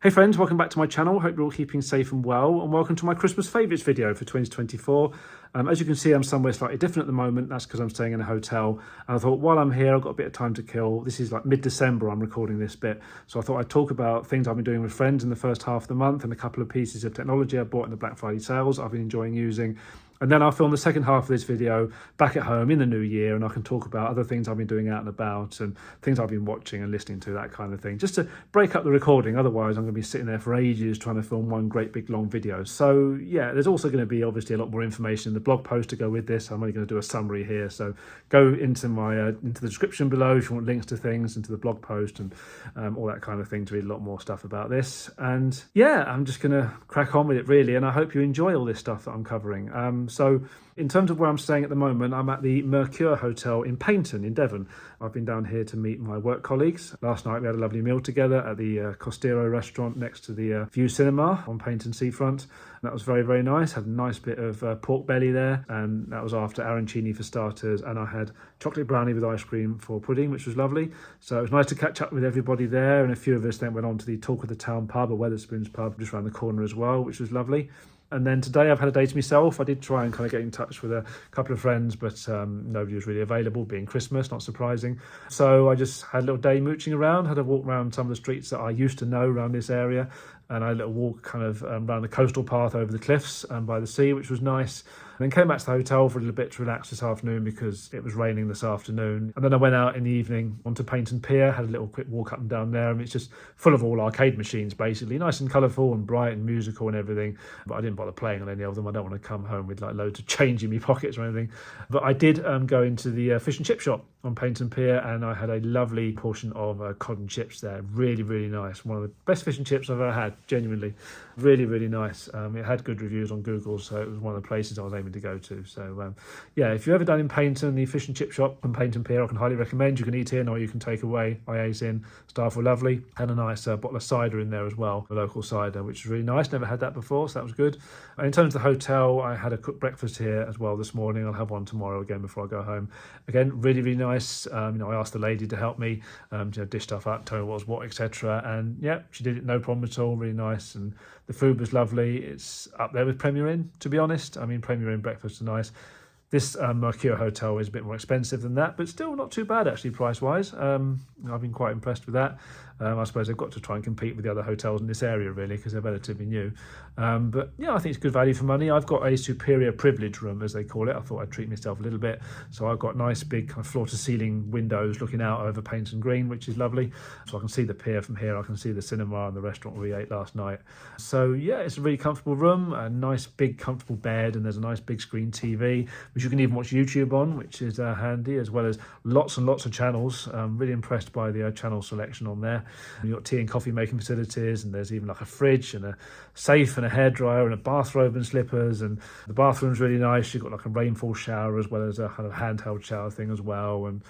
Hey friends, welcome back to my channel. Hope you're all keeping safe and well, and welcome to my Christmas favourites video for 2024. As you can see, I'm somewhere slightly different at the moment. That's because I'm staying in a hotel, and I thought while I'm here, I've got a bit of time to kill. This is like mid-December I'm recording this bit, so I thought I'd talk about things I've been doing with friends in the first half of the month and a couple of pieces of technology I bought in the Black Friday sales I've been enjoying using. And then I'll film the second half of this video back at home in the new year, and I can talk about other things I've been doing out and about and things I've been watching and listening to, that kind of thing, just to break up the recording. Otherwise, I'm going to be sitting there for ages trying to film one great big long video. So yeah, there's also going to be obviously a lot more information in the blog post to go with this. I'm only going to do a summary here, so go into my into the description below if you want links to things, into the blog post and all that kind of thing to read a lot more stuff about this. And yeah, I'm just going to crack on with it really, and I hope you enjoy all this stuff that I'm covering. So in terms of where I'm staying at the moment, I'm at the Mercure Hotel in Paignton in Devon. I've been down here to meet my work colleagues. Last night we had a lovely meal together at the Costero restaurant next to the View Cinema on Paignton Seafront. And that was very, very nice. Had a nice bit of pork belly there, and that was after arancini for starters, and I had chocolate brownie with ice cream for pudding, which was lovely. So it was nice to catch up with everybody there, and a few of us then went on to the Talk of the Town pub, or Wetherspoons pub, just around the corner as well, which was lovely. And then today I've had a day to myself. I did try and kind of get in touch with a couple of friends, but nobody was really available, being Christmas, not surprising. So I just had a little day mooching around, had a walk around some of the streets that I used to know around this area, and I had a little walk kind of around the coastal path over the cliffs and by the sea, which was nice. And then came back to the hotel for a little bit to relax this afternoon because it was raining this afternoon. And then I went out in the evening onto Paignton Pier, had a little quick walk up and down there. And it's just full of all arcade machines, basically. Nice and colourful and bright and musical and everything. But I didn't bother playing on any of them. I don't want to come home with like loads of change in my pockets or anything. But I did go into the fish and chip shop on Paignton Pier, and I had a lovely portion of cod and chips there. Really, really nice. One of the best fish and chips I've ever had, genuinely. Really, really nice. It had good reviews on Google, so it was one of the places I was aiming to go to. So yeah, if you're ever down in Paignton, the fish and chip shop on Paignton Pier, I can highly recommend. You can eat in or you can take away. I ate in. Staff were lovely. Had a nice bottle of cider in there as well, a local cider, which was really nice. Never had that before, so that was good. And in terms of the hotel, I had a cooked breakfast here as well this morning. I'll have one tomorrow again before I go home. Again, really, really nice. I asked the lady to help me, dish stuff up, tell me what was what, etc. And yeah, she did it no problem at all. Really nice, and the food was lovely. It's up there with Premier Inn, to be honest. I mean, Premier Inn breakfasts are nice. This Mercure Hotel is a bit more expensive than that, but still not too bad actually price-wise. I've been quite impressed with that. I suppose they've got to try and compete with the other hotels in this area really, because they're relatively new. But yeah, I think it's good value for money. I've got a superior privilege room, as they call it. I thought I'd treat myself a little bit. So I've got nice big kind of floor-to-ceiling windows looking out over Paignton Green, which is lovely. So I can see the pier from here. I can see the cinema and the restaurant where we ate last night. So yeah, it's a really comfortable room, a nice big comfortable bed, and there's a nice big screen TV, which you can even watch YouTube on, which is handy, as well as lots and lots of channels. I'm really impressed by the channel selection on there. You've got tea and coffee making facilities, and there's even like a fridge and a safe and a hairdryer and a bathrobe and slippers, and the bathroom's really nice. You've got like a rainfall shower as well as a kind of handheld shower thing as well, and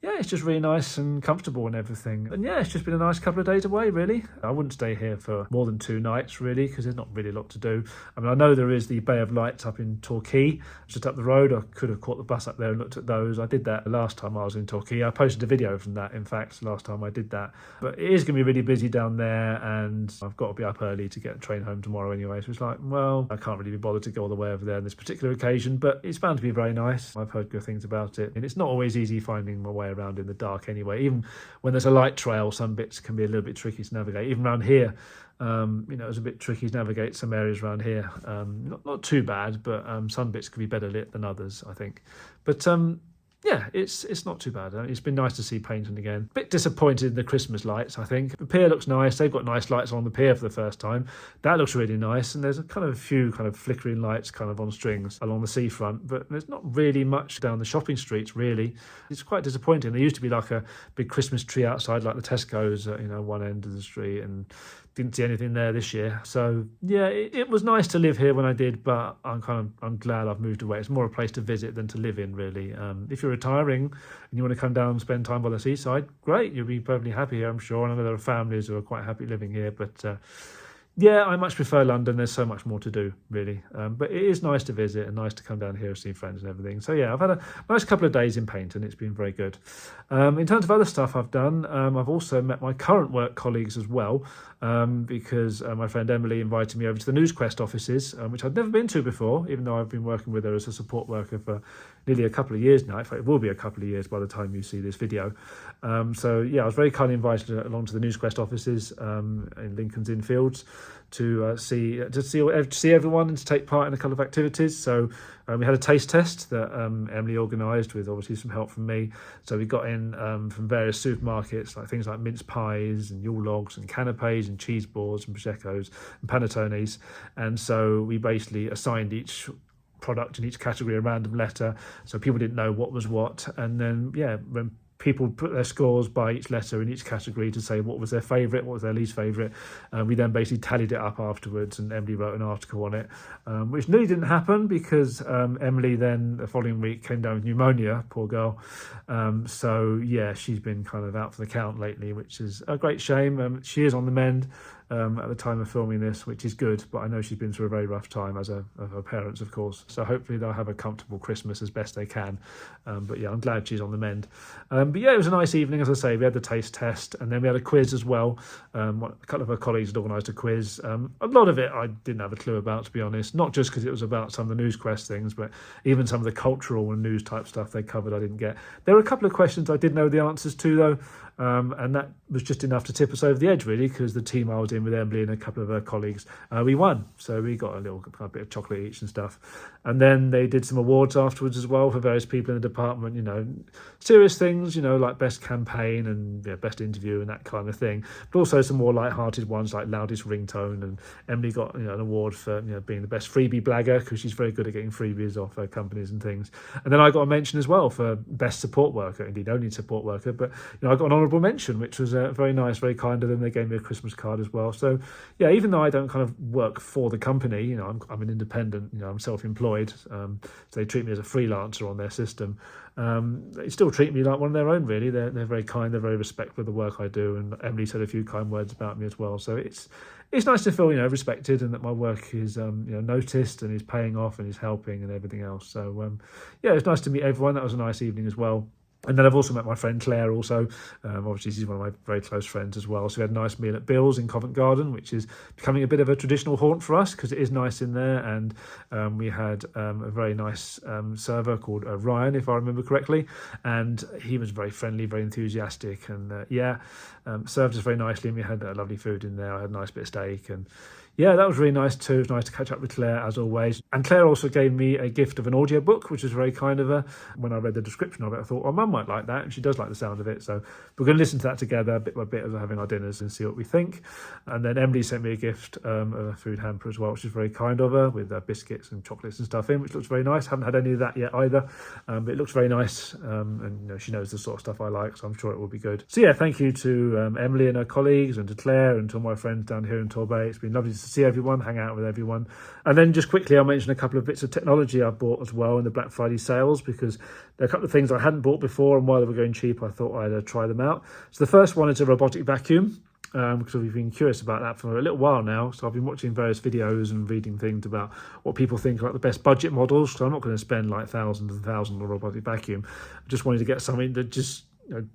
yeah, it's just really nice and comfortable and everything. And yeah, it's just been a nice couple of days away, really. I wouldn't stay here for more than 2 nights, really, because there's not really a lot to do. I mean, I know there is the Bay of Lights up in Torquay, just up the road. I could have caught the bus up there and looked at those. I did that last time I was in Torquay. I posted a video from that, in fact, last time I did that. But it is going to be really busy down there, and I've got to be up early to get a train home tomorrow anyway. So it's like, well, I can't really be bothered to go all the way over there on this particular occasion, but it's bound to be very nice. I've heard good things about it, and it's not always easy finding my way around in the dark anyway. Even when there's a light trail, some bits can be a little bit tricky to navigate. Even around here, it's a bit tricky to navigate some areas around here. Not too bad, but some bits can be better lit than others, I think. But yeah, it's not too bad. It's been nice to see Paignton again. Bit disappointed in the Christmas lights, I think. The pier looks nice. They've got nice lights on the pier for the first time. That looks really nice. And there's a few flickering lights kind of on strings along the seafront, but there's not really much down the shopping streets, really. It's quite disappointing. There used to be like a big Christmas tree outside, like the Tesco's at one end of the street, and didn't see anything there this year. So yeah, it was nice to live here when I did, but I'm glad I've moved away. It's more a place to visit than to live in, really. If you're retiring and you want to come down and spend time by the seaside, great, you'll be perfectly happy here, I'm sure. And I know there are families who are quite happy living here, but Yeah, I much prefer London. There's so much more to do, really. But it is nice to visit and nice to come down here and see friends and everything. So yeah, I've had a nice couple of days in Paint and it's been very good. In terms of other stuff I've done, I've also met my current work colleagues as well, because my friend Emily invited me over to the NewsQuest offices, which I'd never been to before, even though I've been working with her as a support worker for nearly a couple of years now. In fact, it will be a couple of years by the time you see this video. So yeah, I was very kindly invited along to the NewsQuest offices in Lincoln's Inn Fields to see everyone and to take part in a couple of activities. So we had a taste test that Emily organised with obviously some help from me. So we got in from various supermarkets, like things like mince pies and Yule logs and canapes and cheese boards and prosecco's and panettones. And so we basically assigned each product in each category a random letter, so people didn't know what was what. And then when people put their scores by each letter in each category to say what was their favourite, what was their least favourite. We then basically tallied it up afterwards, and Emily wrote an article on it, which nearly didn't happen because Emily then the following week came down with pneumonia, poor girl. So yeah, she's been kind of out for the count lately, which is a great shame. She is on the mend at the time of filming this, which is good, but I know she's been through a very rough time as of her parents, of course. So hopefully they'll have a comfortable Christmas as best they can. But yeah, I'm glad she's on the mend. But yeah, it was a nice evening, as I say. We had the taste test, and then we had a quiz as well. A couple of our colleagues had organised a quiz. A lot of it I didn't have a clue about, to be honest, not just because it was about some of the NewsQuest things, but even some of the cultural and news type stuff they covered I didn't get. There were a couple of questions I did know the answers to, though. And that was just enough to tip us over the edge, really, because the team I was in with Emily and a couple of her colleagues, we won. So we got a bit of chocolate each and stuff. And then they did some awards afterwards as well for various people in the department, serious things, like best campaign and best interview and that kind of thing. But also some more light-hearted ones like loudest ringtone. And Emily got an award for being the best freebie blagger, because she's very good at getting freebies off her companies and things. And then I got a mention as well for best support worker, indeed only support worker. But I got an honourable mention, which was very nice, very kind of them. They gave me a Christmas card as well. So yeah, even though I don't kind of work for the company, I'm an independent, I'm self-employed, so they treat me as a freelancer on their system. They still treat me like one of their own, really. They're very kind, they're very respectful of the work I do, and Emily said a few kind words about me as well. So it's nice to feel respected, and that my work is noticed and is paying off and is helping and everything else. So yeah, it's nice to meet everyone. That was a nice evening as well. And then I've also met my friend Claire also. Obviously, she's one of my very close friends as well. So we had a nice meal at Bill's in Covent Garden, which is becoming a bit of a traditional haunt for us because it is nice in there. And we had a very nice server called Ryan, if I remember correctly. And he was very friendly, very enthusiastic. And served us very nicely. And we had lovely food in there. I had a nice bit of steak. And yeah, that was really nice too. It was nice to catch up with Claire, as always. And Claire also gave me a gift of an audiobook, which was very kind of her. When I read the description of it, I thought, Mum might like that, and she does like the sound of it. So we're going to listen to that together bit by bit as we're having our dinners and see what we think. And then Emily sent me a gift of a food hamper as well, which is very kind of her, with biscuits and chocolates and stuff in, which looks very nice. Haven't had any of that yet either, but it looks very nice. And she knows the sort of stuff I like, so I'm sure it will be good. So yeah, thank you to Emily and her colleagues, and to Claire, and to all my friends down here in Torbay. It's been lovely to see everyone, hang out with everyone. And then just quickly, I'll mention a couple of bits of technology I bought as well in the Black Friday sales, because there are a couple of things I hadn't bought before, and while they were going cheap, I thought I'd try them out. So the first one is a robotic vacuum, because we've been curious about that for a little while now. So I've been watching various videos and reading things about what people think are like the best budget models. So I'm not going to spend like thousands and thousands on a robotic vacuum. I just wanted to get something that just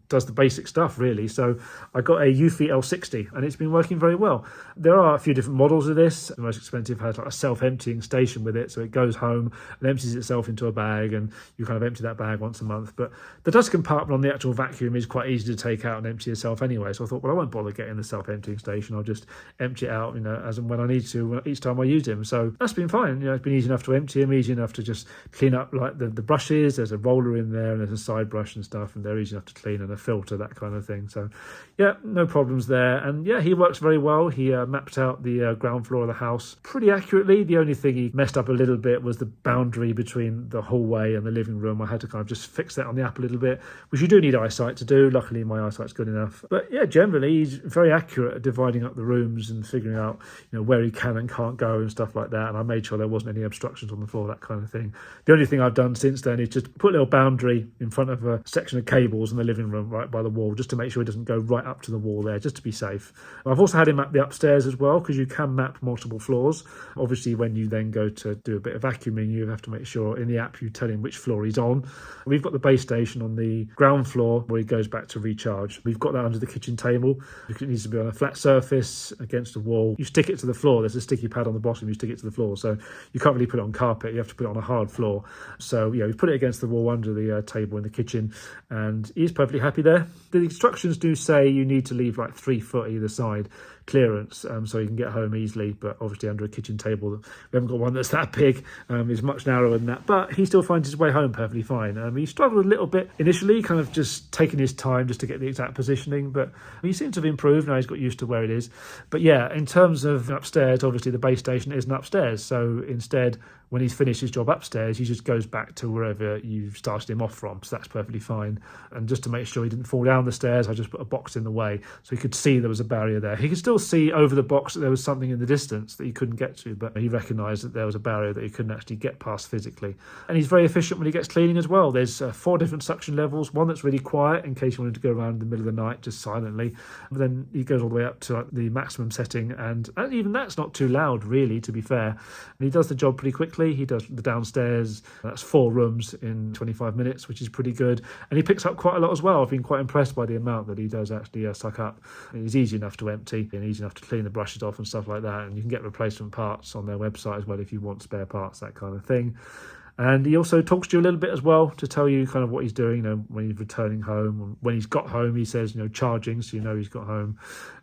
does the basic stuff, really. So I got a Eufy L60, and it's been working very well. There are a few different models of this. The most expensive has like a self-emptying station with it, so it goes home and empties itself into a bag, and you kind of empty that bag once a month. But the dust compartment on the actual vacuum is quite easy to take out and empty yourself anyway. So I thought, well, I won't bother getting the self-emptying station. I'll just empty it out, as and when I need to, each time I use him. So that's been fine. It's been easy enough to empty him, easy enough to just clean up like the brushes. There's a roller in there, and there's a side brush and stuff, and they're easy enough to clean, and a filter, that kind of thing. So yeah, no problems there. And yeah, he works very well. He mapped out the ground floor of the house pretty accurately. The only thing he messed up a little bit was the boundary between the hallway and the living room. I had to kind of just fix that on the app a little bit, which you do need eyesight to do. Luckily my eyesight's good enough. But yeah, generally he's very accurate at dividing up the rooms and figuring out where he can and can't go and stuff like that. And I made sure there wasn't any obstructions on the floor, that kind of thing. The only thing I've done since then is just put a little boundary in front of a section of cables in the living room right by the wall, just to make sure it doesn't go right up to the wall there, just to be safe. I've also had him map the upstairs as well, because you can map multiple floors. Obviously, when you then go to do a bit of vacuuming, you have to make sure in the app you tell him which floor he's on. We've got the base station on the ground floor where he goes back to recharge. We've got that under the kitchen table. It needs to be on a flat surface against a wall. You stick it to the floor. There's a sticky pad on the bottom. You stick it to the floor. So you can't really put it on carpet. You have to put it on a hard floor. So yeah, we put it against the wall under the table in the kitchen, and he's perfectly happy there. The instructions do say you need to leave like 3 foot either side clearance, so you can get home easily, but obviously under a kitchen table, we haven't got one that's that big. It's much narrower than that, but he still finds his way home perfectly fine. He struggled a little bit initially, kind of just taking his time just to get the exact positioning, but he seems to have improved now. He's got used to where it is. But yeah, in terms of upstairs, obviously the base station isn't upstairs, so instead, when he's finished his job upstairs, he just goes back to wherever you started him off from, so that's perfectly fine. And just to make sure he didn't fall down the stairs, I just put a box in the way so he could see there was a barrier there. He could still see over the box that there was something in the distance that he couldn't get to, but he recognised that there was a barrier that he couldn't actually get past physically. And he's very efficient when he gets cleaning as well. There's 4 different suction levels, one that's really quiet in case you wanted to go around in the middle of the night just silently, but then he goes all the way up to the maximum setting, and even that's not too loud really, to be fair. And he does the job pretty quickly. He does the downstairs, that's 4 rooms in 25 minutes, which is pretty good, and he picks up quite a lot as well. I've been quite impressed by the amount that he does actually suck up. He's easy enough to empty and easy enough to clean the brushes off and stuff like that, and you can get replacement parts on their website as well if you want spare parts, that kind of thing. And he also talks to you a little bit as well to tell you kind of what he's doing, when he's returning home. When he's got home, he says, charging, so he's got home.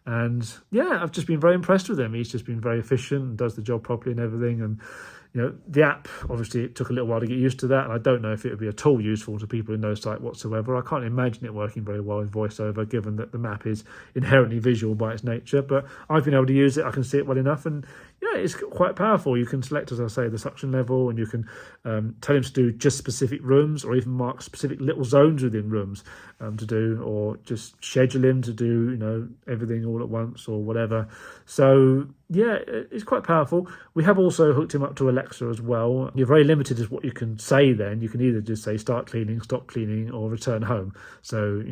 And yeah, I've just been very impressed with him. He's just been very efficient and does the job properly and everything. And the app, obviously, it took a little while to get used to that, and I don't know if it would be at all useful to people in no sight whatsoever. I can't imagine it working very well in VoiceOver, given that the map is inherently visual by its nature, but I've been able to use it. I can see it well enough, and yeah, it's quite powerful. You can select, as I say, the suction level, and you can tell him to do just specific rooms, or even mark specific little zones within rooms to do, or just schedule him to do, everything all at once or whatever. So yeah, it's quite powerful. We have also hooked him up to Alexa as well. You're very limited as what you can say then. You can either just say start cleaning, stop cleaning, or return home. So,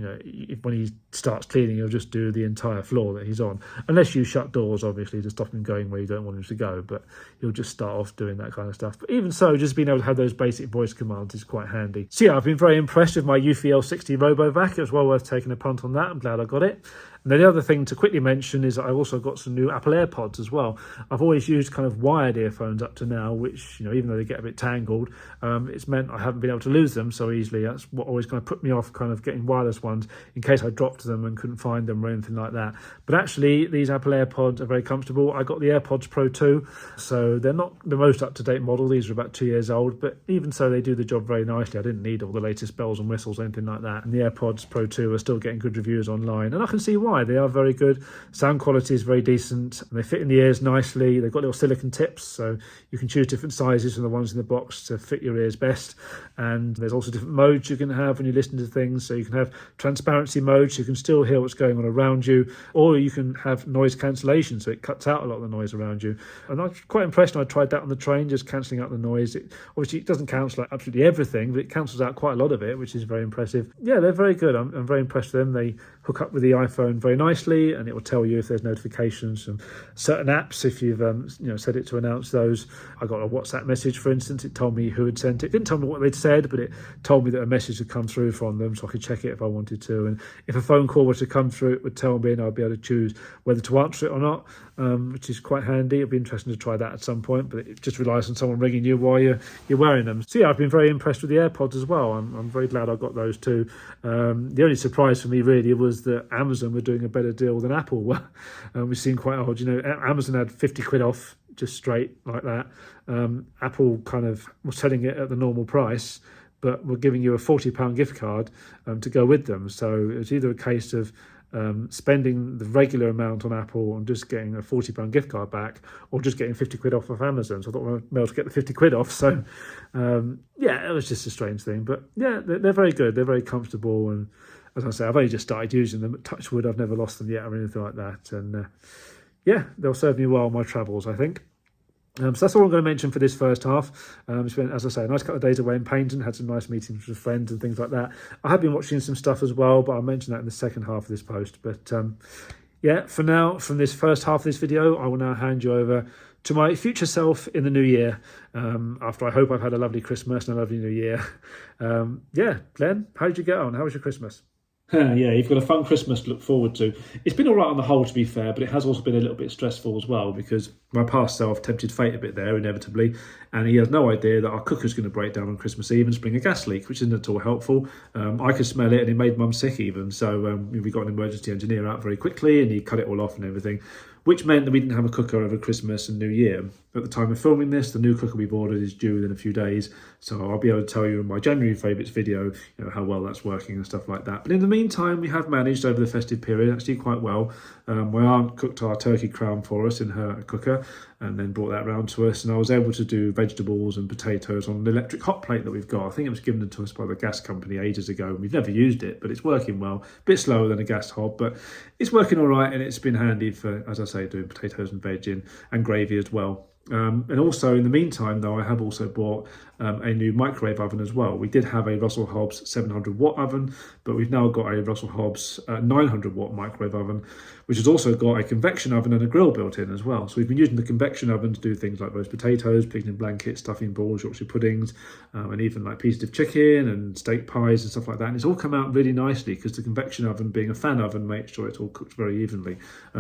when he starts cleaning, he'll just do the entire floor that he's on. Unless you shut doors, obviously, to stop him going where you don't want him to go. But he'll just start off doing that kind of stuff. But even so, just being able to have those basic voice commands is quite handy. So yeah, I've been very impressed with my Eufy L60 RoboVac. It was well worth taking a punt on that. I'm glad I got it. And then the other thing to quickly mention is that I also got some new Apple AirPods as well. I've always used kind of wired earphones up to now, which, even though they get a bit tangled, it's meant I haven't been able to lose them so easily. That's what always kind of put me off kind of getting wireless ones in case I dropped them and couldn't find them or anything like that. But actually, these Apple AirPods are very comfortable. I got the AirPods Pro 2, so they're not the most up-to-date model. These are about 2 years old, but even so, they do the job very nicely. I didn't need all the latest bells and whistles or anything like that. And the AirPods Pro 2 are still getting good reviews online, and I can see why. They are very good. Sound quality is very decent. They fit in the ears nicely. They've got little silicone tips, so you can choose different sizes from the ones in the box to fit your ears best. And there's also different modes you can have when you listen to things. So you can have transparency mode, so you can still hear what's going on around you, or you can have noise cancellation, so it cuts out a lot of the noise around you. And I'm quite impressed when I tried that on the train, just cancelling out the noise. Obviously, it doesn't cancel out absolutely everything, but it cancels out quite a lot of it, which is very impressive. Yeah, they're very good. I'm very impressed with them. They hook up with the iPhone very nicely, and it will tell you if there's notifications from certain apps if you've set it to announce those. I got a WhatsApp message, for instance. It told me who had sent it. It didn't tell me what they'd said, but it told me that a message had come through from them, so I could check it if I wanted to. And if a phone call were to come through, it would tell me, and I'd be able to choose whether to answer it or not, which is quite handy. It'd be interesting to try that at some point, but it just relies on someone ringing you while you're wearing them. So yeah, I've been very impressed with the AirPods as well. I'm very glad I got those too. The only surprise for me really was that Amazon were doing a better deal than Apple were. Which seemed quite odd. Amazon had 50 quid off just straight like that. Apple kind of was selling it at the normal price, but were giving you a £40 gift card to go with them. So it's either a case of spending the regular amount on Apple and just getting a £40 gift card back, or just getting 50 quid off of Amazon. So I thought, well, I'd be able to get the 50 quid off. So yeah, it was just a strange thing. But yeah, they're very good. They're very comfortable. And as I say, I've only just started using them. Touch wood, I've never lost them yet or anything like that. And yeah, they'll serve me well on my travels, I think. So that's all I'm going to mention for this first half. Spent, as I say, a nice couple of days away in Paignton, had some nice meetings with friends and things like that. I have been watching some stuff as well, but I'll mention that in the second half of this post. But yeah, for now, from this first half of this video, I will now hand you over to my future self in the new year, after I hope I've had a lovely Christmas and a lovely new year. Yeah, Glenn, how did you get on? How was your Christmas? Yeah, you've got a fun Christmas to look forward to. It's been all right on the whole, to be fair, but it has also been a little bit stressful as well, because my past self tempted fate a bit there, inevitably, and he has no idea that our cooker's going to break down on Christmas Eve and spring a gas leak, which isn't at all helpful. I could smell it, and it made Mum sick even, so we got an emergency engineer out very quickly, and he cut it all off and everything, which meant that we didn't have a cooker over Christmas and New Year. At the time of filming this, the new cooker we've ordered is due within a few days, so I'll be able to tell you in my January favourites video, how well that's working and stuff like that. But in the meantime, we have managed over the festive period actually quite well. My aunt cooked our turkey crown for us in her cooker, and then brought that round to us, and I was able to do vegetables and potatoes on an electric hot plate that we've got. I think it was given to us by the gas company ages ago, and we've never used it, but it's working well. A bit slower than a gas hob, but it's working all right, and it's been handy for, as I say, doing potatoes and veg in, and gravy as well. And also in the meantime, though, I have also bought a new microwave oven as well. We did have a Russell Hobbs 700 watt oven, but we've now got a Russell Hobbs 900 watt microwave oven, which has also got a convection oven and a grill built in as well. So we've been using the convection oven to do things like roast potatoes, pigs in blankets, stuffing balls, Yorkshire puddings, and even like pieces of chicken and steak pies and stuff like that. And it's all come out really nicely because the convection oven, being a fan oven, makes sure it's all cooked very evenly.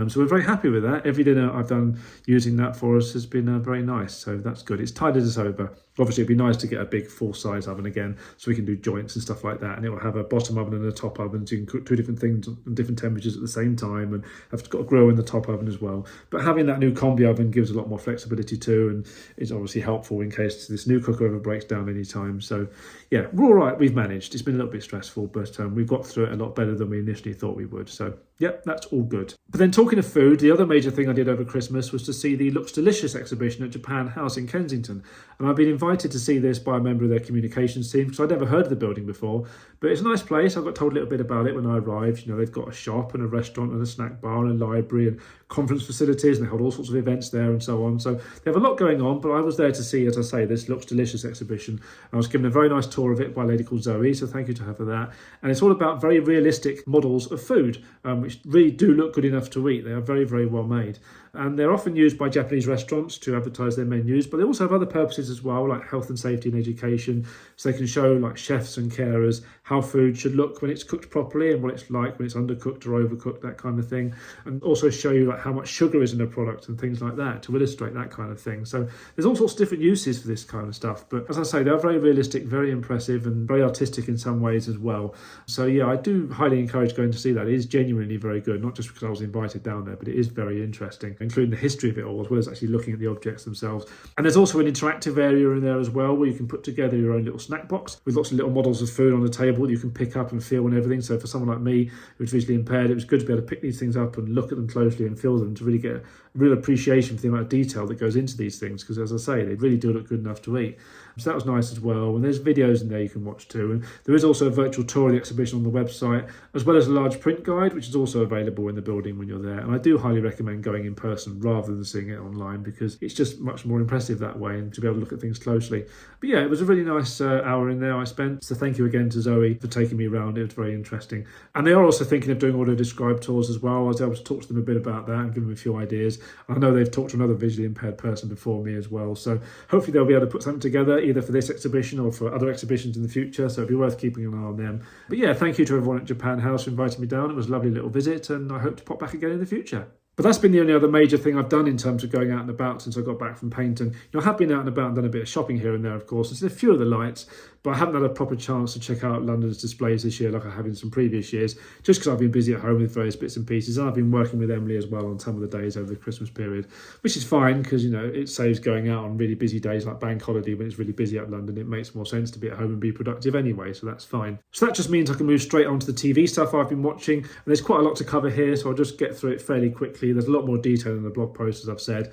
So we're very happy with that. Every dinner I've done using that for us has been very nice. So that's good. It's tided us over. Obviously, it'd be nice to get a big full-size oven again, so we can do joints and stuff like that. And it will have a bottom oven and a top oven, so you can cook two different things on different temperatures at the same time, and have got a grill in the top oven as well. But having that new combi oven gives a lot more flexibility too, and is obviously helpful in case this new cooker ever breaks down any time. So yeah, we're all right. We've managed. It's been a little bit stressful, but we've got through it a lot better than we initially thought we would. So yeah, that's all good. But then talking of food, the other major thing I did over Christmas was to see the Looks Delicious exhibition at Japan House in Kensington. And I've been invited to see this by a member of their communications team, because I'd never heard of the building before. But it's a nice place. I got told a little bit about it when I arrived. They've got a shop and a restaurant and a snack bar and a library and conference facilities, and they hold all sorts of events there and so on. So they have a lot going on, but I was there to see, as I say, this Looks Delicious exhibition. I was given a very nice tour of it by a lady called Zoe, so thank you to her for that. And it's all about very realistic models of food, which really do look good enough to eat. They are very, very well made. And they're often used by Japanese restaurants to advertise their menus, but they also have other purposes as well, like health and safety and education. So they can show like chefs and carers how food should look when it's cooked properly and what it's like when it's undercooked or overcooked, that kind of thing. And also show you like how much sugar is in a product and things like that to illustrate that kind of thing. So there's all sorts of different uses for this kind of stuff. But as I say, they're very realistic, very impressive, and very artistic in some ways as well. So yeah, I do highly encourage going to see that. It is genuinely very good, not just because I was invited down there, but it is very interesting, including the history of it all, as well as actually looking at the objects themselves. And there's also an interactive area in there as well, where you can put together your own little snack box with lots of little models of food on the table that you can pick up and feel and everything. So for someone like me who's visually impaired, it was good to be able to pick these things up and look at them closely and feel them, to really get a real appreciation for the amount of detail that goes into these things, because as I say, they really do look good enough to eat. So that was nice as well. And there's videos in there you can watch too. And there is also a virtual tour of the exhibition on the website, as well as a large print guide, which is also available in the building when you're there. And I do highly recommend going in person rather than seeing it online, because it's just much more impressive that way, and to be able to look at things closely. But yeah, it was a really nice hour in there I spent. So thank you again to Zoe for taking me around. It was very interesting. And they are also thinking of doing audio described tours as well. I was able to talk to them a bit about that and give them a few ideas. I know they've talked to another visually impaired person before me as well. So hopefully they'll be able to put something together, either for this exhibition or for other exhibitions in the future. So it'd be worth keeping an eye on them. But yeah, thank you to everyone at Japan House for inviting me down. It was a lovely little visit, and I hope to pop back again in the future. But that's been the only other major thing I've done in terms of going out and about since I got back from Paignton. I have been out and about and done a bit of shopping here and there, of course. There's a few of the lights, but I haven't had a proper chance to check out London's displays this year like I have in some previous years, just because I've been busy at home with various bits and pieces. And I've been working with Emily as well on some of the days over the Christmas period, which is fine because, it saves going out on really busy days like bank holiday when it's really busy out in London. It makes more sense to be at home and be productive anyway, so that's fine. So that just means I can move straight on to the TV stuff I've been watching. And there's quite a lot to cover here, so I'll just get through it fairly quickly. There's a lot more detail in the blog post, as I've said,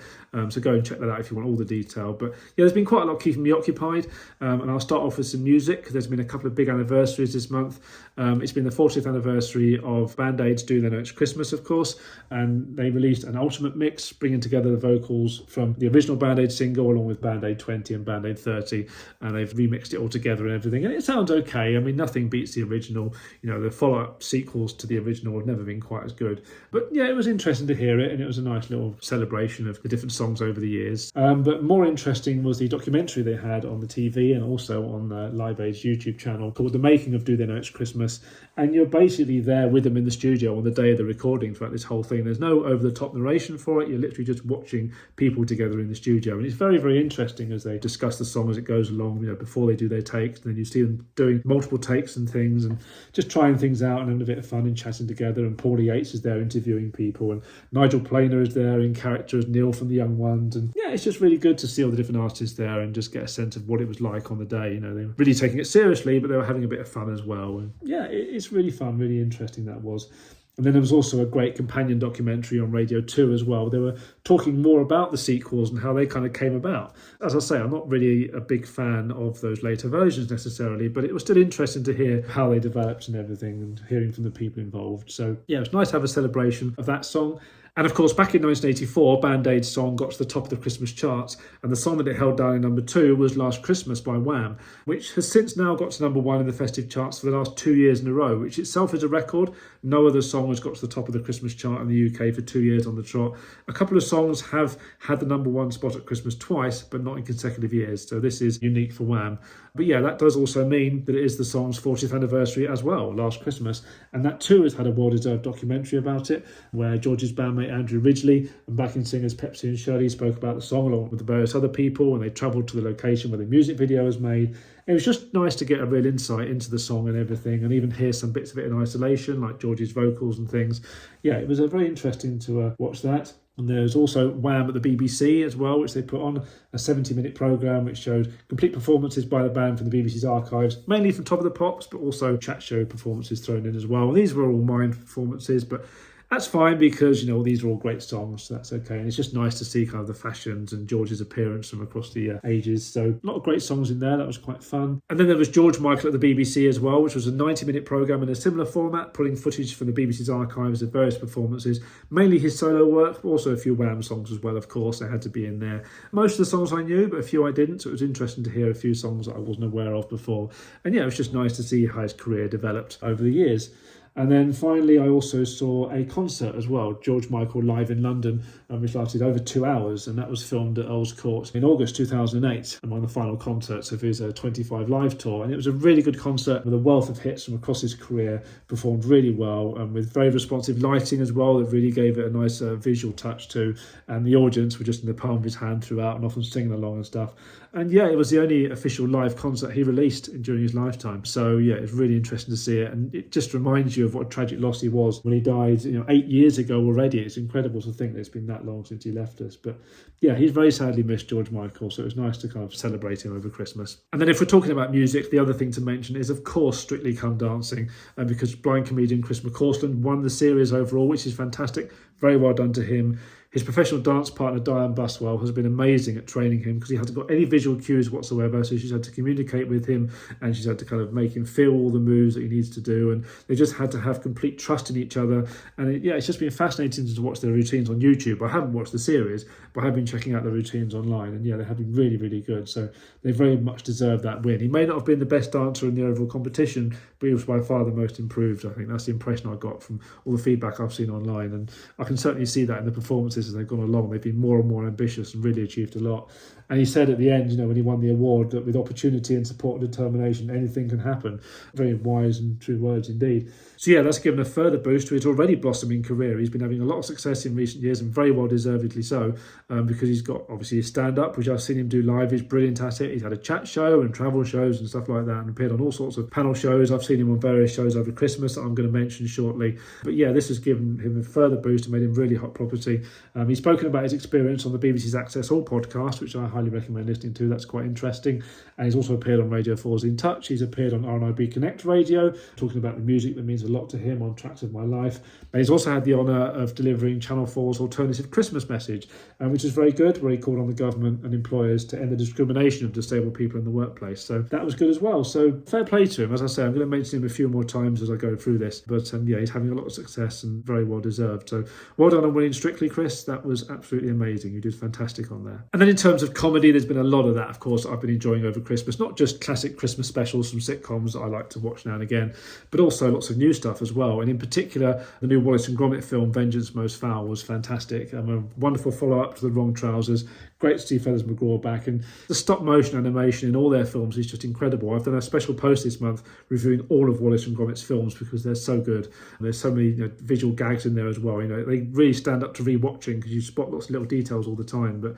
so go and check that out if you want all the detail. But yeah, there's been quite a lot keeping me occupied, and I'll start off with some in music. There's been a couple of big anniversaries this month. It's been the 40th anniversary of Band Aid's Do They Know It's Christmas, of course, and they released an ultimate mix, bringing together the vocals from the original Band Aid single along with Band Aid 20 and Band Aid 30, and they've remixed it all together and everything, and it sounds okay. I mean, nothing beats the original. The follow-up sequels to the original have never been quite as good, but yeah, it was interesting to hear it, and it was a nice little celebration of the different songs over the years. But more interesting was the documentary they had on the TV and also on Live Aid's YouTube channel called The Making of Do They Know It's Christmas, and you're basically there with them in the studio on the day of the recording throughout this whole thing. There's no over-the-top narration for it. You're literally just watching people together in the studio, and it's very, very interesting as they discuss the song as it goes along, before they do their takes. And then you see them doing multiple takes and things and just trying things out and having a bit of fun and chatting together. And Paulie Yates is there interviewing people, and Nigel Planer is there in character as Neil from The Young Ones. And yeah, it's just really good to see all the different artists there and just get a sense of what it was like on the day. They were really taking it seriously, but they were having a bit of fun as well. And yeah, it's really fun, really interesting, that was. And then there was also a great companion documentary on Radio 2 as well. They were talking more about the sequels and how they kind of came about. As I say, I'm not really a big fan of those later versions necessarily, but it was still interesting to hear how they developed and everything and hearing from the people involved. So yeah, it was nice to have a celebration of that song. And of course, back in 1984, Band Aid's song got to the top of the Christmas charts, and the song that it held down in number 2 was Last Christmas by Wham, which has since now got to number 1 in the festive charts for the last 2 years in a row, which itself is a record. No other song has got to the top of the Christmas chart in the UK for 2 years on the trot. A couple of songs have had the number 1 spot at Christmas twice, but not in consecutive years, so this is unique for Wham. But yeah, that does also mean that it is the song's 40th anniversary as well, Last Christmas, and that too has had a well-deserved documentary about it, where George's bandmate Andrew Ridgeley and backing singers Pepsi and Shirley spoke about the song along with the various other people, and they travelled to the location where the music video was made. It was just nice to get a real insight into the song and everything, and even hear some bits of it in isolation, like George's vocals and things. Yeah, it was very interesting to watch that. And there's also Wham at the BBC as well, which they put on a 70-minute programme which showed complete performances by the band from the BBC's archives, mainly from Top of the Pops, but also chat show performances thrown in as well. And these were all mine performances, but that's fine because, these are all great songs, so that's okay. And it's just nice to see kind of the fashions and George's appearance from across the ages. So a lot of great songs in there. That was quite fun. And then there was George Michael at the BBC as well, which was a 90-minute programme in a similar format, pulling footage from the BBC's archives of various performances, mainly his solo work, but also a few Wham songs as well, of course. They had to be in there. Most of the songs I knew, but a few I didn't, so it was interesting to hear a few songs that I wasn't aware of before. And yeah, it was just nice to see how his career developed over the years. And then finally, I also saw a concert as well, George Michael live in London, which lasted over 2 hours, and that was filmed at Earls Court in August 2008, and one of the final concerts of his 25 live tour. And it was a really good concert with a wealth of hits from across his career, performed really well, and with very responsive lighting as well that really gave it a nice visual touch too. And the audience were just in the palm of his hand throughout and often singing along and stuff. And yeah, it was the only official live concert he released during his lifetime. So yeah, it's really interesting to see it, and it just reminds you of what a tragic loss he was when he died 8 years ago already. It's incredible to think that it's been that long since he left us. But yeah, he's very sadly missed, George Michael, so it was nice to kind of celebrate him over Christmas. And then if we're talking about music, the other thing to mention is, of course, Strictly Come Dancing, because blind comedian Chris McCausland won the series overall, which is fantastic. Very well done to him. His professional dance partner, Diane Buswell, has been amazing at training him because he hasn't got any visual cues whatsoever. So she's had to communicate with him and she's had to kind of make him feel all the moves that he needs to do. And they just had to have complete trust in each other. And it's just been fascinating to watch their routines on YouTube. I haven't watched the series, but I have been checking out the routines online. And yeah, they have been really, really good. So they very much deserve that win. He may not have been the best dancer in the overall competition, but he was by far the most improved. I think that's the impression I got from all the feedback I've seen online. And I can certainly see that in the performances as they've gone along. They've been more and more ambitious and really achieved a lot. And he said at the end, when he won the award, that with opportunity and support and determination, anything can happen. Very wise and true words indeed. So yeah, that's given a further boost to his already blossoming career. He's been having a lot of success in recent years, and very well deservedly so, because he's got obviously his stand-up, which I've seen him do live. He's brilliant at it. He's had a chat show and travel shows and stuff like that, and appeared on all sorts of panel shows. I've seen him on various shows over Christmas that I'm going to mention shortly. But yeah, this has given him a further boost and made him really hot property. He's spoken about his experience on the BBC's Access All podcast, which I highly recommend listening to. That's quite interesting. And he's also appeared on Radio 4's In Touch. He's appeared on RNIB Connect Radio, talking about the music that means a lot to him on Tracks of My Life. And he's also had the honour of delivering Channel 4's alternative Christmas message, which is very good, where he called on the government and employers to end the discrimination of disabled people in the workplace. So that was good as well. So fair play to him. As I say, I'm going to mention him a few more times as I go through this. But yeah, he's having a lot of success and very well deserved. So well done on winning Strictly, Chris. That was absolutely amazing. You did fantastic on there. And then in terms of comedy, there's been a lot of that, of course, I've been enjoying over Christmas. Not just classic Christmas specials from sitcoms that I like to watch now and again, but also lots of new stuff as well. And in particular, the new Wallace and Gromit film, Vengeance Most Foul, was fantastic. A wonderful follow-up to The Wrong Trousers. Great to see Feathers McGraw back. And the stop-motion animation in all their films is just incredible. I've done a special post this month reviewing all of Wallace and Gromit's films because they're so good. And there's so many visual gags in there as well. They really stand up to rewatching because you spot lots of little details all the time. But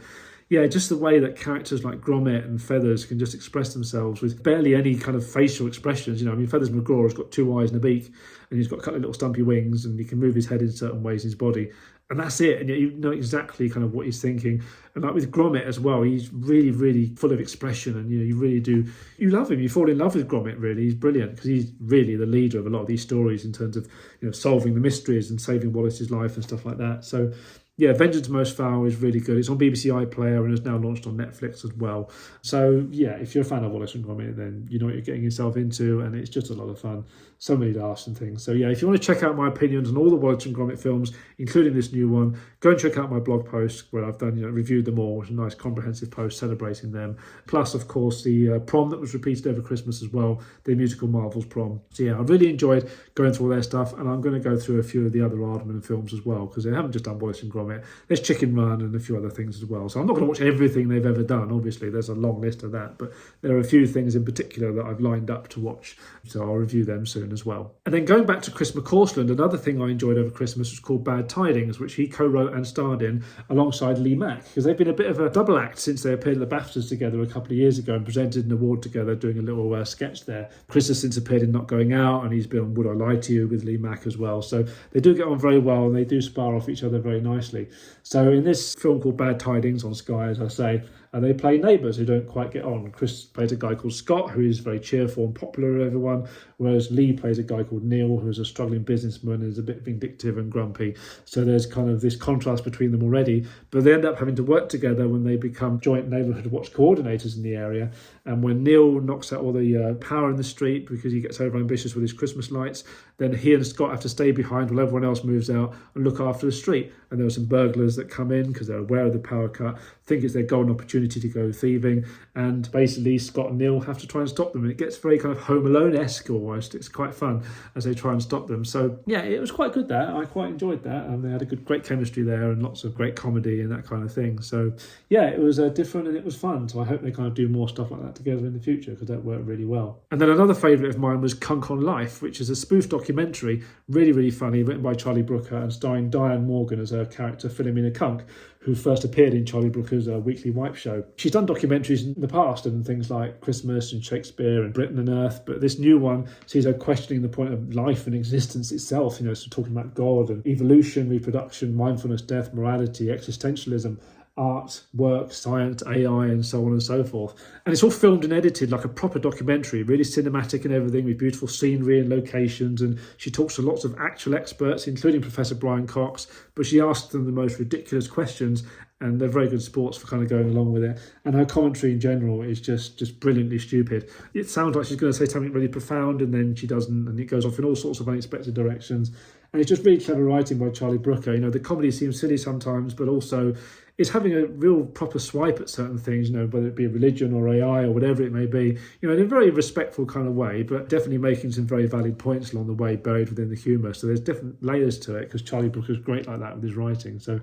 yeah, just the way that characters like Gromit and Feathers can just express themselves with barely any kind of facial expressions. Feathers McGraw has got 2 eyes and a beak, and he's got a couple of little stumpy wings, and he can move his head in certain ways in his body. And that's it. And yet you know exactly kind of what he's thinking. And like with Gromit as well, he's really, really full of expression. And, you really do, you love him. You fall in love with Gromit, really. He's brilliant because he's really the leader of a lot of these stories in terms of, solving the mysteries and saving Wallace's life and stuff like that. So, yeah, Vengeance Most Foul is really good. It's on BBC iPlayer and is now launched on Netflix as well. So, yeah, if you're a fan of Wallace and Gromit, then you know what you're getting yourself into, and it's just a lot of fun. So many laughs and things. So, yeah, if you want to check out my opinions on all the Wallace and Gromit films, including this new one, go and check out my blog post where I've done, reviewed them all. It's a nice comprehensive post celebrating them. Plus, of course, the prom that was repeated over Christmas as well, the musical Marvel's Prom. So, yeah, I really enjoyed going through all their stuff, and I'm going to go through a few of the other Aardman films as well, because they haven't just done Wallace and Gromit. There's Chicken Run and a few other things as well. So I'm not going to watch everything they've ever done. Obviously, there's a long list of that, but there are a few things in particular that I've lined up to watch. So I'll review them soon as well. And then going back to Chris McCausland, another thing I enjoyed over Christmas was called Bad Tidings, which he co-wrote and starred in alongside Lee Mack, because they've been a bit of a double act since they appeared at the BAFTAs together a couple of years ago and presented an award together, doing a little sketch there. Chris has since appeared in Not Going Out, and he's been on Would I Lie to You with Lee Mack as well. So they do get on very well, and they do spar off each other very nicely. So in this film called Bad Tidings on Sky, as I say, they play neighbours who don't quite get on. Chris plays a guy called Scott, who is very cheerful and popular with everyone, whereas Lee plays a guy called Neil, who is a struggling businessman and is a bit vindictive and grumpy. So there's kind of this contrast between them already, but they end up having to work together when they become joint neighbourhood watch coordinators in the area. And when Neil knocks out all the power in the street because he gets overambitious with his Christmas lights, then he and Scott have to stay behind while everyone else moves out and look after the street. And there are some burglars that come in because they're aware of the power cut, think it's their golden opportunity to go thieving, and basically Scott and Neil have to try and stop them. And it gets very kind of Home Alone-esque almost. It's quite fun as they try and stop them. So yeah, it was quite good that. I quite enjoyed that. And they had a great chemistry there and lots of great comedy and that kind of thing. So yeah, it was different and it was fun. So I hope they kind of do more stuff like that together in the future because that worked really well. And then another favourite of mine was Kunk on Life, which is a spoof documentary, really, really funny, written by Charlie Brooker and starring Diane Morgan as a character Philomena Kunk, who first appeared in Charlie Brooker's Weekly Wipe show. She's done documentaries in the past and things like Christmas and Shakespeare and Britain and Earth, but this new one sees her questioning the point of life and existence itself, so talking about God and evolution, reproduction, mindfulness, death, morality, existentialism, art, work, science, AI, and so on and so forth. And it's all filmed and edited like a proper documentary, really cinematic and everything, with beautiful scenery and locations. And she talks to lots of actual experts, including Professor Brian Cox, but she asks them the most ridiculous questions, and they're very good sports for kind of going along with it. And her commentary in general is just brilliantly stupid. It sounds like she's going to say something really profound, and then she doesn't, and it goes off in all sorts of unexpected directions. And it's just really clever writing by Charlie Brooker. The comedy seems silly sometimes, but also it's having a real proper swipe at certain things, whether it be religion or AI or whatever it may be, in a very respectful kind of way, but definitely making some very valid points along the way buried within the humour. So there's different layers to it because Charlie Brooker's great like that with his writing. So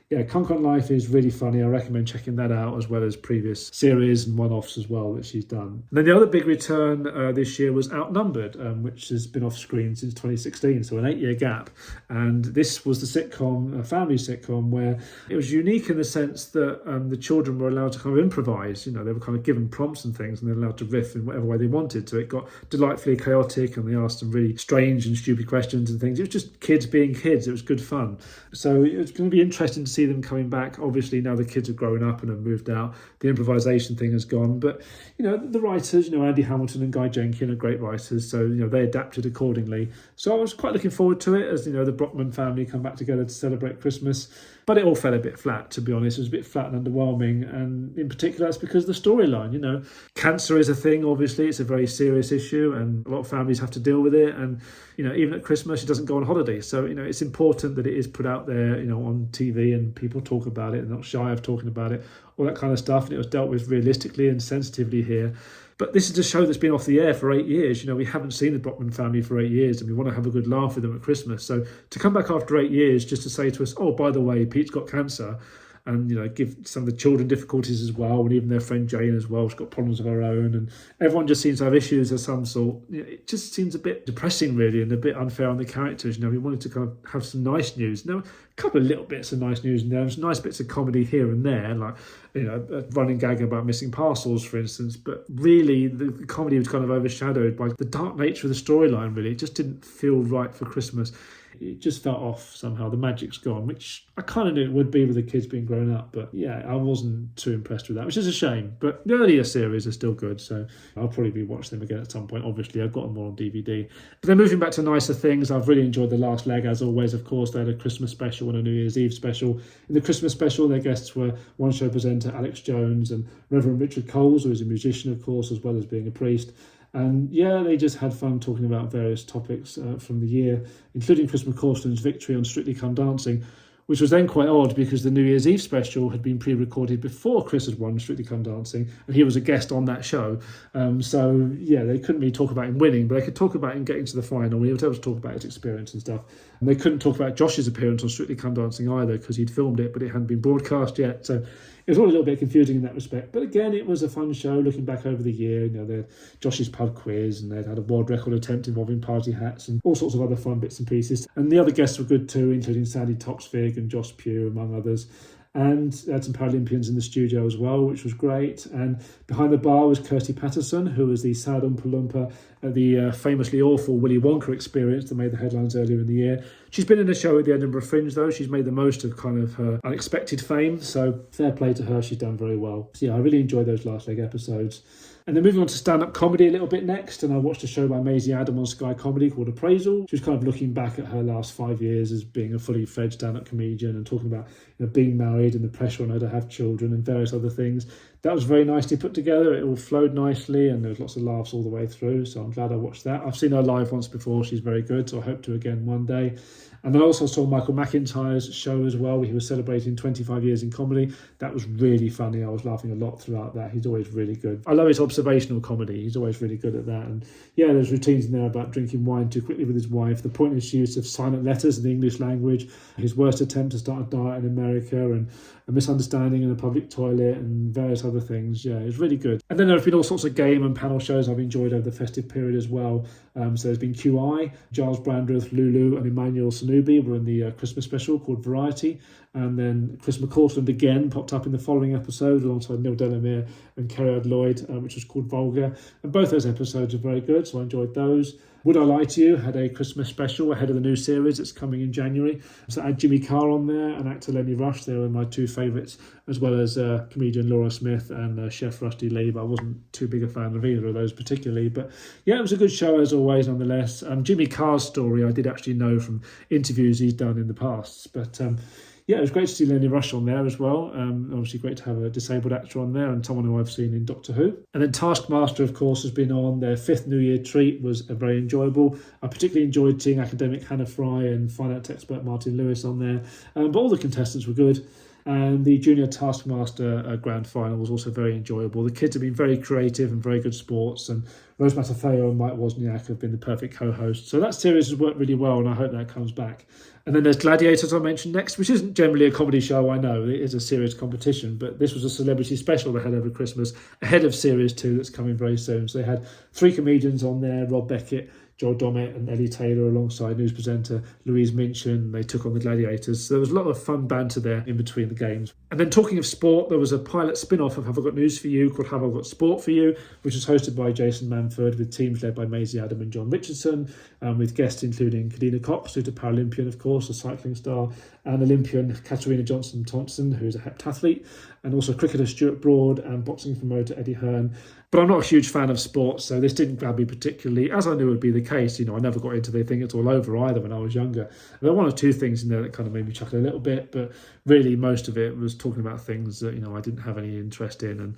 yeah, Kunk on Life is really funny. I recommend checking that out, as well as previous series and one-offs as well that she's done. And then the other big return this year was Outnumbered, which has been off screen since 2016, so an 8-year gap. And this was the sitcom, a family sitcom, where it was unique in the sense that the children were allowed to kind of improvise. They were kind of given prompts and things, and they're allowed to riff in whatever way they wanted. So it got delightfully chaotic, and they asked some really strange and stupid questions and things. It was just kids being kids. It was good fun. So it's going to be interesting to see see them coming back. Obviously, now the kids have grown up and have moved out, the improvisation thing has gone. But, the writers, Andy Hamilton and Guy Jenkin are great writers. So, they adapted accordingly. So I was quite looking forward to it as, the Brockman family come back together to celebrate Christmas. But it all fell a bit flat, to be honest. It was a bit flat and underwhelming. And in particular, that's because of the storyline. Cancer is a thing, obviously. It's a very serious issue and a lot of families have to deal with it. And, even at Christmas, she doesn't go on holiday. So, it's important that it is put out there, on TV and people talk about it and not shy of talking about it, all that kind of stuff. And it was dealt with realistically and sensitively here. But this is a show that's been off the air for 8 years. We haven't seen the Brockman family for 8 years and we want to have a good laugh with them at Christmas. So to come back after 8 years just to say to us, oh, by the way, Pete's got cancer, and give some of the children difficulties as well, and even their friend Jane as well, she's got problems of her own, and everyone just seems to have issues of some sort. It just seems a bit depressing, really, and a bit unfair on the characters. We wanted to kind of have some nice news. Now, a couple of little bits of nice news, and there's nice bits of comedy here and there, like a running gag about missing parcels, for instance. But really, the comedy was kind of overshadowed by the dark nature of the storyline. Really, it just didn't feel right for Christmas. It just felt off somehow. The magic's gone, which I kind of knew it would be with the kids being grown up. But yeah, I wasn't too impressed with that, which is a shame. But the earlier series are still good, so I'll probably be watching them again at some point. Obviously, I've got them all on DVD. But then moving back to nicer things, I've really enjoyed The Last Leg, as always. Of course, they had a Christmas special and a New Year's Eve special. In the Christmas special, their guests were One Show presenter Alex Jones and Reverend Richard Coles, who is a musician, of course, as well as being a priest. And yeah, they just had fun talking about various topics from the year, including Chris McCausland's victory on Strictly Come Dancing, which was then quite odd because the New Year's Eve special had been pre-recorded before Chris had won Strictly Come Dancing, and he was a guest on that show. So yeah, they couldn't really talk about him winning, but they could talk about him getting to the final. He was able to talk about his experience and stuff. And they couldn't talk about Josh's appearance on Strictly Come Dancing either because he'd filmed it, but it hadn't been broadcast yet. So it was all a little bit confusing in that respect. But again, it was a fun show looking back over the year. They had Josh's pub quiz, and they'd had a world record attempt involving party hats and all sorts of other fun bits and pieces. And the other guests were good too, including Sandy Toksvig and Josh Pugh, among others. And they had some Paralympians in the studio as well, which was great. And behind the bar was Kirsty Patterson, who was the sad Oompa Loompa at the famously awful Willy Wonka experience that made the headlines earlier in the year. She's been in a show at the Edinburgh Fringe, though. She's made the most of kind of her unexpected fame. So fair play to her. She's done very well. So yeah, I really enjoyed those Last Leg episodes. And then moving on to stand-up comedy a little bit next, and I watched a show by Maisie Adam on Sky Comedy called Appraisal. She was kind of looking back at her last 5 years as being a fully fledged stand-up comedian and talking about being married and the pressure on her to have children and various other things. That was very nicely put together. It all flowed nicely and there was lots of laughs all the way through, so I'm glad I watched that. I've seen her live once before. She's very good, so I hope to again one day. And then I also saw Michael McIntyre's show as well. He was celebrating 25 years in comedy. That was really funny. I was laughing a lot throughout that. He's always really good. I love his observational comedy. He's always really good at that. And yeah, there's routines in there about drinking wine too quickly with his wife, the pointless use of silent letters in the English language, his worst attempt to start a diet in America, and a misunderstanding in a public toilet, and various other things. Yeah, it's really good. And then there have been all sorts of game and panel shows I've enjoyed over the festive period as well. So there's been QI, Giles Brandreth, Lulu and Emmanuel Sanubi were in the Christmas special called Variety. And then Chris McCausland again popped up in the following episode alongside Neil Delamere and Kerry Lloyd, which was called Vulgar. And both those episodes are very good, so I enjoyed those. Would I Lie to You had a Christmas special ahead of the new series that's coming in January. So I had Jimmy Carr on there and actor Lenny Rush. They were my two favourites, as well as comedian Laura Smith and chef Rusty Lee. But I wasn't too big a fan of either of those particularly. But yeah, it was a good show as always nonetheless. Jimmy Carr's story I did actually know from interviews he's done in the past. But yeah, it was great to see Lenny Rush on there as well. Obviously great to have a disabled actor on there and someone who I've seen in Doctor Who. And then Taskmaster, of course, has been on. Their fifth New Year treat was very enjoyable. I particularly enjoyed seeing academic Hannah Fry and finance expert Martin Lewis on there. But all the contestants were good. And the Junior Taskmaster Grand Final was also very enjoyable. The kids have been very creative and very good sports, and Rose Matafeo and Mike Wozniak have been the perfect co-hosts. So that series has worked really well, and I hope that comes back. And then there's Gladiators I mentioned next, which isn't generally a comedy show, I know. It is a serious competition, but this was a celebrity special they had over Christmas, ahead of Series 2 that's coming very soon. So they had three comedians on there, Rob Beckett, Joel Dommett and Ellie Taylor alongside news presenter Louise Minchin. They took on the Gladiators. So there was a lot of fun banter there in between the games. And then talking of sport, there was a pilot spin-off of Have I Got News For You called Have I Got Sport For You, which was hosted by Jason Manford with teams led by Maisie Adam and John Richardson, with guests including Kadina Cox, who's a Paralympian, of course, a cycling star, and Olympian Katarina Johnson-Thompson, who's a heptathlete, and also cricketer Stuart Broad and boxing promoter Eddie Hearn. But I'm not a huge fan of sports, so this didn't grab me particularly, as I knew would be the case. I never got into the thing It's All Over either when I was younger. There were one or two things in there that kind of made me chuckle a little bit, but really most of it was talking about things that, I didn't have any interest in, and,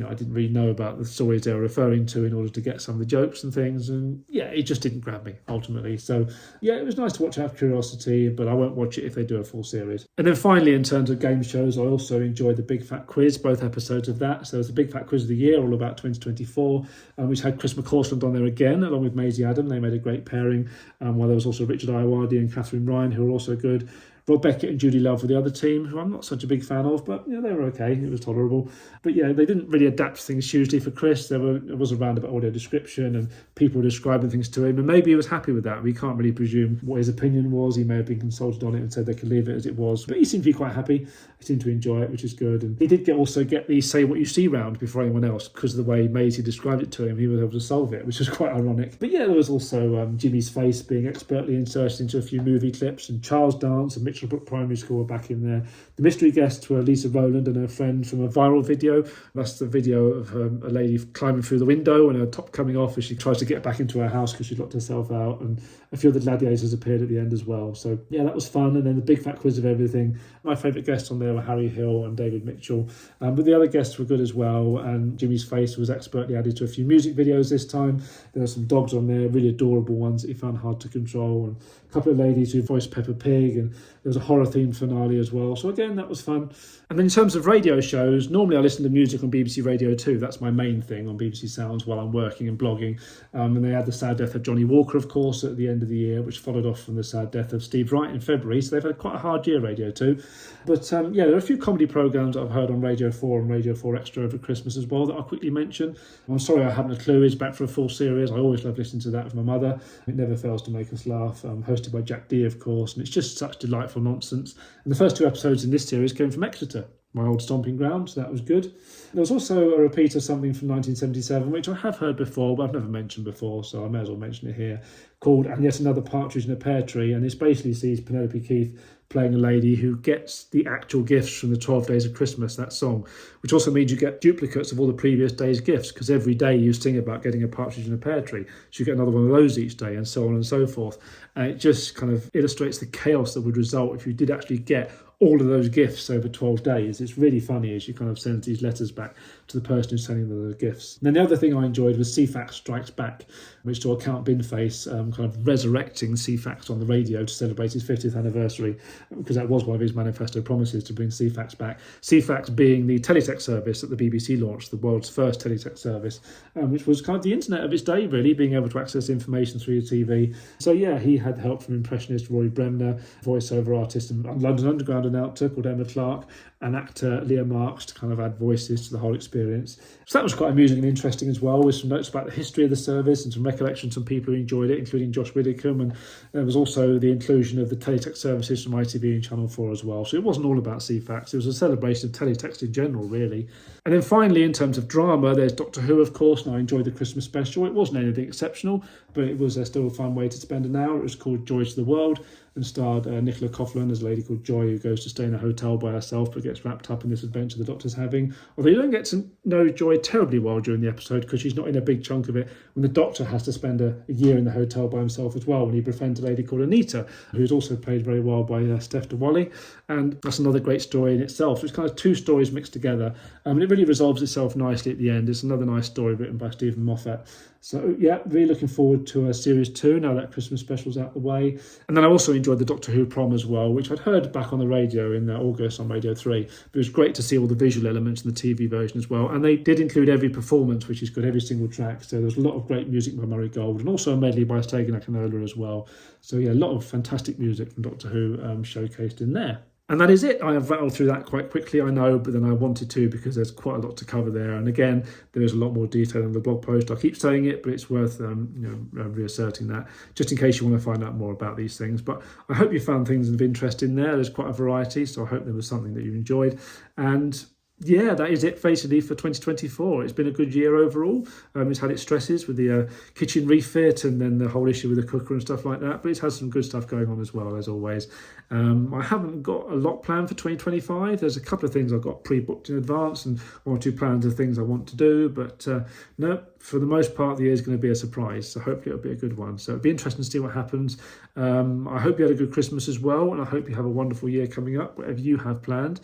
I didn't really know about the stories they were referring to in order to get some of the jokes and things, and yeah, it just didn't grab me, ultimately. So yeah, it was nice to watch out of curiosity, but I won't watch it if they do a full series. And then finally, in terms of game shows, I also enjoyed the Big Fat Quiz, both episodes of that. So it's the Big Fat Quiz of the Year, all about 2024, which had Chris McCausland on there again, along with Maisie Adam. They made a great pairing, while there was also Richard Ayoade and Catherine Ryan, who were also good. Rob Beckett and Judy Love were the other team, who I'm not such a big fan of, but they were okay. It was tolerable. But yeah, they didn't really adapt things hugely for Chris. There was a roundabout audio description and people describing things to him, and maybe he was happy with that. We can't really presume what his opinion was. He may have been consulted on it and said they could leave it as it was, but he seemed to be quite happy. He seemed to enjoy it, which is good. And he did also get the say what you see round before anyone else, because of the way Maisie described it to him. He was able to solve it, which was quite ironic. But yeah, there was also Jimmy's face being expertly inserted into a few movie clips, and Charles Dance and Mitchell Brook Primary School were back in there. The mystery guests were Lisa Rowland and her friend from a viral video. That's the video of a lady climbing through the window and her top coming off as she tries to get back into her house because she locked herself out, and a few of the gladiators appeared at the end as well. So yeah, that was fun. And then the Big Fat Quiz of Everything. My favourite guests on there were Harry Hill and David Mitchell, but the other guests were good as well, and Jimmy's face was expertly added to a few music videos this time. There were some dogs on there, really adorable ones that he found hard to control, and a couple of ladies who voiced Peppa Pig, and there was a horror themed finale as well. So again, that was fun. And then in terms of radio shows, normally I listen to music on BBC Radio 2. That's my main thing on BBC Sounds while I'm working and blogging. And they had the sad death of Johnny Walker, of course, at the end of the year, which followed off from the sad death of Steve Wright in February. So they've had quite a hard year, Radio 2. But yeah, there are a few comedy programmes that I've heard on Radio 4 and Radio 4 Extra over Christmas as well that I'll quickly mention. I'm sorry I haven't a clue. It's back for a full series. I always love listening to that with my mother. It never fails to make us laugh. Hosted by Jack Dee, of course, and it's just such delightful nonsense. And the first two episodes in this series came from Exeter, my old stomping ground, so that was good. There was also a repeat of something from 1977, which I have heard before, but I've never mentioned before, so I may as well mention it here, called And Yet Another Partridge in a Pear Tree, and this basically sees Penelope Keith playing a lady who gets the actual gifts from the 12 Days of Christmas, that song, which also means you get duplicates of all the previous day's gifts, because every day you sing about getting a partridge in a pear tree, so you get another one of those each day, and so on and so forth. And it just kind of illustrates the chaos that would result if you did actually get all of those gifts over 12 days. It's really funny as you kind of send these letters back to the person who's sending them the gifts. And then the other thing I enjoyed was CFAX Strikes Back, which saw Count Binface kind of resurrecting CFAX on the radio to celebrate his 50th anniversary, because that was one of his manifesto promises, to bring CFAX back. CFAX being the teletext service that the BBC launched, the world's first teletext service, which was kind of the internet of its day, really, being able to access information through your TV. So yeah, he had help from impressionist Rory Bremner, voiceover artist and London Underground announcer called Emma Clark, and actor Leah Marks to kind of add voices to the whole experience. So that was quite amusing and interesting as well, with some notes about the history of the service and some recollections from people who enjoyed it, including Josh Widdicombe. And there was also the inclusion of the teletext services from ITV and Channel 4 as well. So it wasn't all about CFAX, it was a celebration of teletext in general, really. And then finally, in terms of drama, there's Doctor Who, of course, and I enjoyed the Christmas special. It wasn't anything exceptional, but it was still a fun way to spend an hour. It was called Joy to the World, and starred Nicola Coughlan as a lady called Joy, who goes to stay in a hotel by herself but gets wrapped up in this adventure the Doctor's having. Although you don't get to know Joy terribly well during the episode, because she's not in a big chunk of it, when the Doctor has to spend a year in the hotel by himself as well, when he befriends a lady called Anita, who's also played very well by Steph DeWally. And that's another great story in itself. So it's kind of two stories mixed together, and it really resolves itself nicely at the end. It's another nice story written by Stephen Moffat. So yeah, really looking forward to Series 2 now that Christmas special's out the way. And then I also enjoyed the Doctor Who prom as well, which I'd heard back on the radio in August on Radio 3. But it was great to see all the visual elements in the TV version as well. And they did include every performance, which is good, every single track. So there's a lot of great music by Murray Gold, and also a medley by Stegan Akinola as well. So yeah, a lot of fantastic music from Doctor Who showcased in there. And that is it. I have rattled through that quite quickly, I know, but then I wanted to because there's quite a lot to cover there. And again, there is a lot more detail in the blog post. I keep saying it, but it's worth reasserting that just in case you want to find out more about these things. But I hope you found things of interest in there. There's quite a variety, so I hope there was something that you enjoyed. And yeah, that is it basically for 2024. It's been a good year overall. It's had its stresses with the kitchen refit and then the whole issue with the cooker and stuff like that, but it's had some good stuff going on as well, as always. I haven't got a lot planned for 2025. There's a couple of things I've got pre-booked in advance and one or two plans of things I want to do, but no, for the most part, the year is going to be a surprise. So hopefully it'll be a good one. So it'll be interesting to see what happens. I hope you had a good Christmas as well, and I hope you have a wonderful year coming up, whatever you have planned.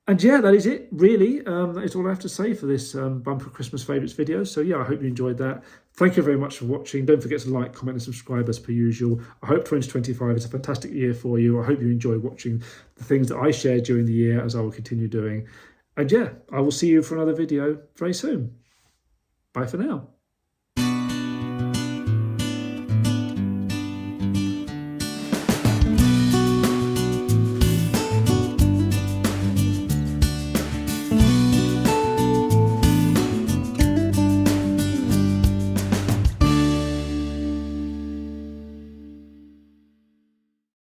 And yeah, that is it, really. That is all I have to say for this bumper Christmas favourites video. So yeah, I hope you enjoyed that. Thank you very much for watching. Don't forget to like, comment and subscribe as per usual. I hope 2025 is a fantastic year for you. I hope you enjoy watching the things that I shared during the year, as I will continue doing. And yeah, I will see you for another video very soon. Bye for now.